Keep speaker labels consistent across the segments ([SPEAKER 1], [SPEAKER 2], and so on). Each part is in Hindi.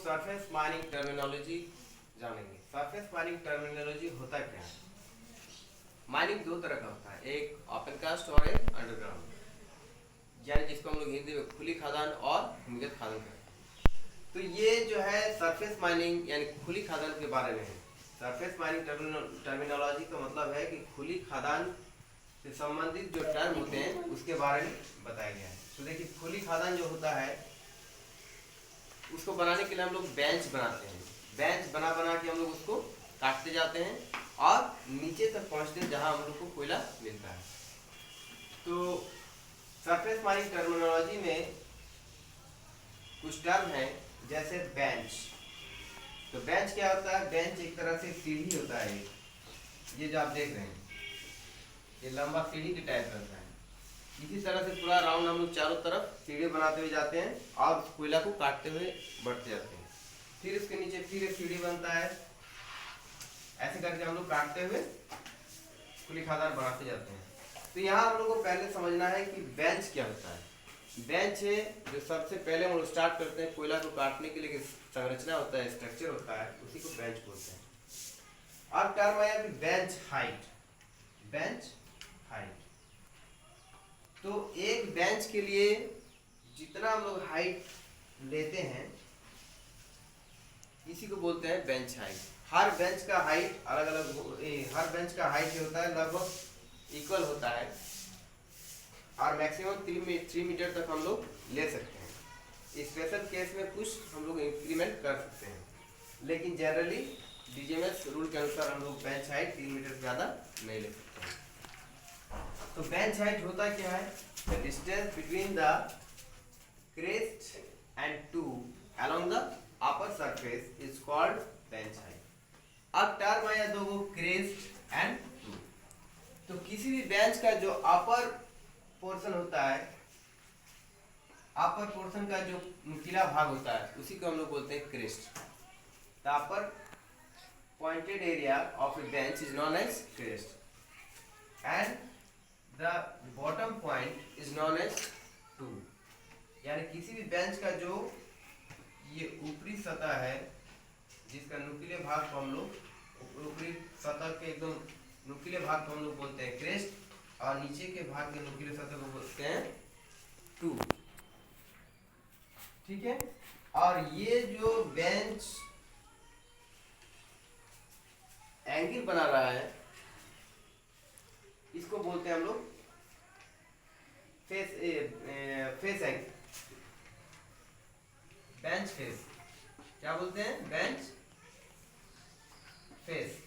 [SPEAKER 1] सरफेस माइनिंग टर्मिनोलॉजी जानेंगे। सरफेस माइनिंग टर्मिनोलॉजी होता क्या है? माइनिंग दो तरह का होता है, एक ओपन कास्ट और एक अंडरग्राउंड, यानी जिसको हम लोग हिंदी में खुली खदान और भूमिगत खदान कहते हैं। तो ये जो है सरफेस माइनिंग यानी खुली खदान के बारे में है। सरफेस माइनिंग टर्मिनोलॉजी का मतलब है कि खुली खदान से संबंधित जो टर्म होते हैं उसके बारे में बताया गया है। तो देखिए, खुली खदान जो होता है उसको बनाने के लिए हम लोग बेंच बनाते हैं। बेंच बना बना के हम लोग उसको काटते जाते हैं और नीचे तक पहुंचते हैं जहां हम लोग को कोयला मिलता है। तो सरफेस माइनिंग टर्मिनोलॉजी में कुछ टर्म है, जैसे बेंच। तो बेंच क्या होता है? बेंच एक तरह से सीढ़ी होता है। ये जो आप देख रहे हैं ये लंबा सीढ़ी के टाइप रहता है। इसी तरह से पूरा राउंड हम लोग चारों तरफ सीढ़ी बनाते हुए जाते हैं और उस कोयला को काटते हुए बढ़ते जाते हैं। फिर उसके नीचे फिर एक सीढ़ी बनता है। ऐसे करके हम लोग काटते हुए खुली खदान बनाते जाते हैं। तो यहाँ हम लोग को पहले समझना है कि बेंच क्या होता है। बेंच है जो सबसे पहले हम लोग स्टार्ट करते हैं कोयला को काटने के लिए संरचना होता है, स्ट्रक्चर होता है, उसी को बेंच बोलते हैं। अब टर्म आया बेंच हाइट। बेंच हाइट, तो एक बेंच के लिए जितना हम लोग हाइट लेते हैं इसी को बोलते हैं बेंच हाइट। हर बेंच का हाइट अलग अलग, हर बेंच का हाइट जो होता है लगभग इक्वल होता है और मैक्सिमम 3 मीटर तक हम लोग ले सकते हैं। स्पेशल केस में कुछ हम लोग इंक्रीमेंट कर सकते हैं, लेकिन जनरली डीजीएमएस रूल के अनुसार हम लोग बेंच हाइट 3 मीटर से ज़्यादा नहीं ले सकते हैं। तो बेंच हाइट होता क्या है? The distance between the crest and tube along the upper surface is called bench height. अब टर्म आया दो वो क्रेस्ट एंड टूब। तो किसी भी बेंच का जो अपर पोर्शन होता है, अपर पोर्शन का जो नुकीला भाग होता है उसी को हम लोग बोलते हैं crest. The upper pointed area of a bench is known as crest and the bottom point is known as tube. यानी किसी भी बेंच का जो ये ऊपरी सतह है, जिसका नुकीले भाग को हम लोग ऊपरी सतह के एकदम नुकीले भाग को हम लोग बोलते हैं क्रेस्ट और नीचे के भाग के नुकीले सतह को बोलते हैं टूब। ठीक है। और ये जो बेंच एंगल बना रहा है इसको बोलते हैं हम लोग फेस एंगल, बेंच फेस। क्या बोलते हैं? बेंच फेस,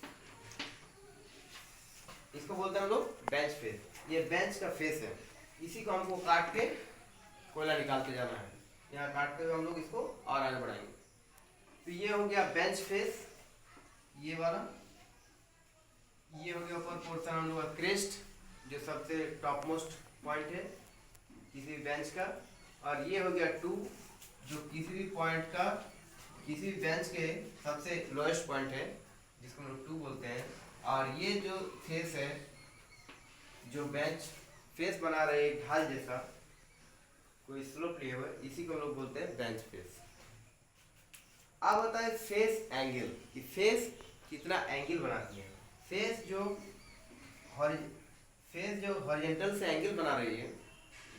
[SPEAKER 1] इसको बोलते हैं हम लोग बेंच फेस। ये बेंच का फेस है, इसी को हमको काट के कोयला निकालते जाना है। यहाँ काटते हुए हम लोग इसको और आगे बढ़ाएंगे। तो ये हो गया बेंच फेस, ये वाला। ये हो गया ऊपर पोर्शन हम लोग का क्रेस्ट, जो सबसे टॉप मोस्ट पॉइंट है किसी भी बेंच का। और ये हो गया टूब, जो किसी भी पॉइंट का, किसी भी बेंच के सबसे लोएस्ट पॉइंट है, जिसको हम लोग टूब बोलते हैं। और ये जो फेस है, जो बेंच फेस बना रहे हैं ढाल जैसा, कोई स्लोप लिए हुए, इसी को हम लोग बोलते हैं बेंच फेस। अब होता है फेस एंगल, कि फेस कितना एंगल बनाती है। फेस जो हॉरिजॉन्टल से एंगल बना रही है,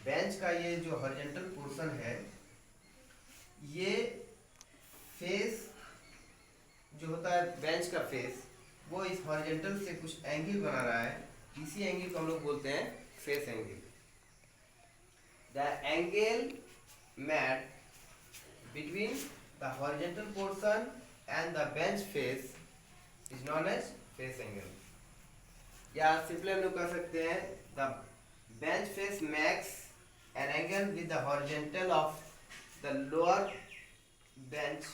[SPEAKER 1] बेंच का ये जो हॉरिजॉन्टल पोर्शन है, ये फेस जो होता है बेंच का फेस, वो इस हॉरिजॉन्टल से कुछ एंगल बना रहा है। इसी एंगल को हम लोग बोलते हैं face angle. The angle made between the horizontal portion and the bench face is known as face angle. या सिंपली हम लोग कह सकते हैं the bench face makes an angle with the horizontal of the lower bench,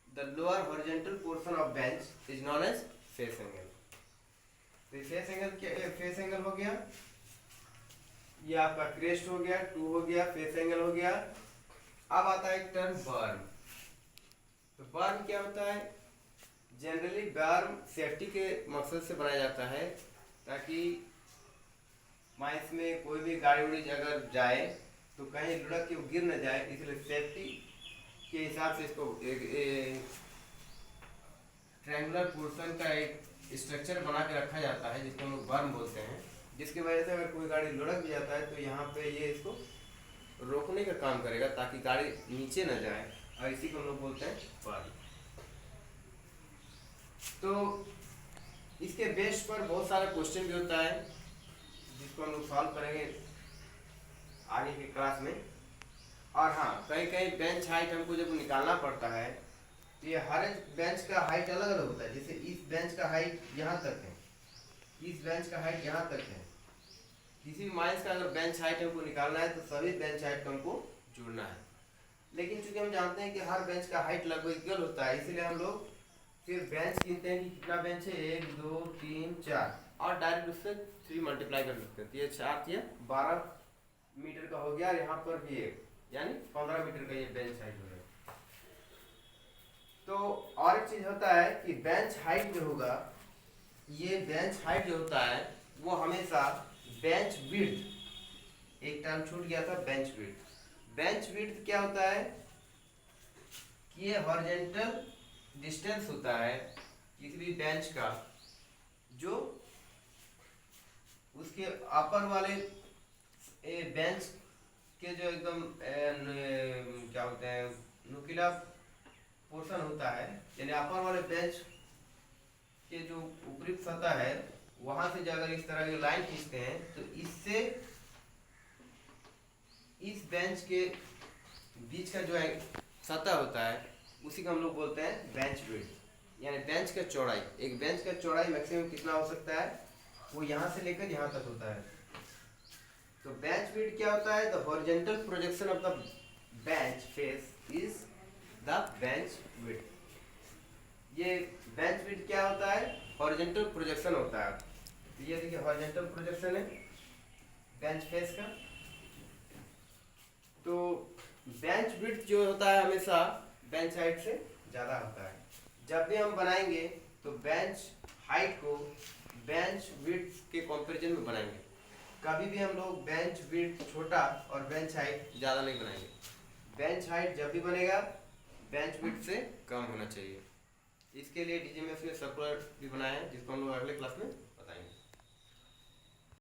[SPEAKER 1] the lower horizontal portion of bench is known as face angle। तो फेस एंगल क्या? फेस एंगल हो गया, ये आपका क्रेस्ट हो गया, टू हो गया, फेस एंगल हो गया। अब आता है एक टर्म बर्न। तो बर्न क्या होता है? जनरली बर्न सेफ्टी के मकसद से बनाया जाता है, ताकि माइंस में कोई भी गाड़ी उड़ी अगर जाए तो कहीं लुढ़क के गिर न जाए, इसलिए सेफ्टी के हिसाब से इसको एक ट्रायंगुलर पोर्शन का एक स्ट्रक्चर बना के रखा जाता है जिसको हम लोग बर्म बोलते हैं, जिसकी वजह से अगर कोई गाड़ी लुढ़क भी जाता है तो यहाँ पे ये इसको रोकने का काम करेगा ताकि गाड़ी नीचे न जाए, और इसी को हम लोग बोलते हैं बर्म। तो इसके बेस पर बहुत सारा क्वेश्चन भी होता है जिसको हम लोग सॉल्व करेंगे आगे की क्लास में। और हाँ, कहीं कहीं बेंच हाइट हमको जब निकालना पड़ता है तो ये हर बेंच का हाइट अलग अलग होता है। जैसे इस बेंच का हाइट यहाँ तक है, इस बेंच का हाइट यहाँ तक है। किसी भी माइंस का अगर बेंच हाइट हमको निकालना है तो सभी बेंच हाइट को हमको जोड़ना है, लेकिन चूंकि हम जानते हैं कि हर बेंच का हाइट लगभग इक्वल होता है, इसीलिए हम लोग फिर बेंच गिनते हैं कि कितना बेंच है, 1 2 3 4, और डायरेक्ट उससे 3 मल्टीप्लाई कर सकते हैं। तो ये 4 ये 12 मीटर का हो गया, और यहाँ पर भी 1 यानी 15 मीटर का ये बेंच हाइट हो गया। तो और एक चीज होता है कि बेंच हाइट जो होगा, ये बेंच हाइट जो होता है वो हमेशा बेंच विड्थ, एक टर्म छूट गया था बेंच विड्थ। बेंच विड्थ क्या होता है कि ये हॉरिजॉन्टल डिस्टेंस होता है किसी भी बेंच का, जो उसके अपर वाले बेंच के जो एकदम क्या होते हैं नुकीला पोर्शन होता है, यानी अपर वाले बेंच के जो ऊपरी सतह है वहां से जो अगर इस तरह की लाइन खींचते हैं तो इससे इस बेंच के बीच का जो सतह होता है उसी को हम लोग बोलते हैं बेंच विड्थ, यानी बेंच का चौड़ाई। एक बेंच का चौड़ाई मैक्सिमम कितना हो सकता है, वो यहाँ से लेकर यहाँ तक होता है। तो बेंच विड्थ क्या होता है, the horizontal projection of the bench face is the bench width. ये बेंच विड्थ क्या होता है, हॉरिजॉन्टल प्रोजेक्शन होता है। तो ये देखिए हॉरिजॉन्टल प्रोजेक्शन है बेंच फेस का। तो बेंच विड्थ जो होता है हमेशा बेंच हाइट से ज़्यादा होता है। जब भी हम बनाएंगे तो बेंच हाइट को बेंच विड्थ के कंपैरिजन में बनाएंगे। कभी भी हम लोग बेंच विड्थ छोटा और बेंच हाइट ज़्यादा नहीं बनाएंगे। बेंच हाइट जब भी बनेगा बेंच विड्थ से कम होना चाहिए। इसके लिए डीजीएमएस ने सर्कुलर भी बनाया है जिसको हम लोग अगले क्लास में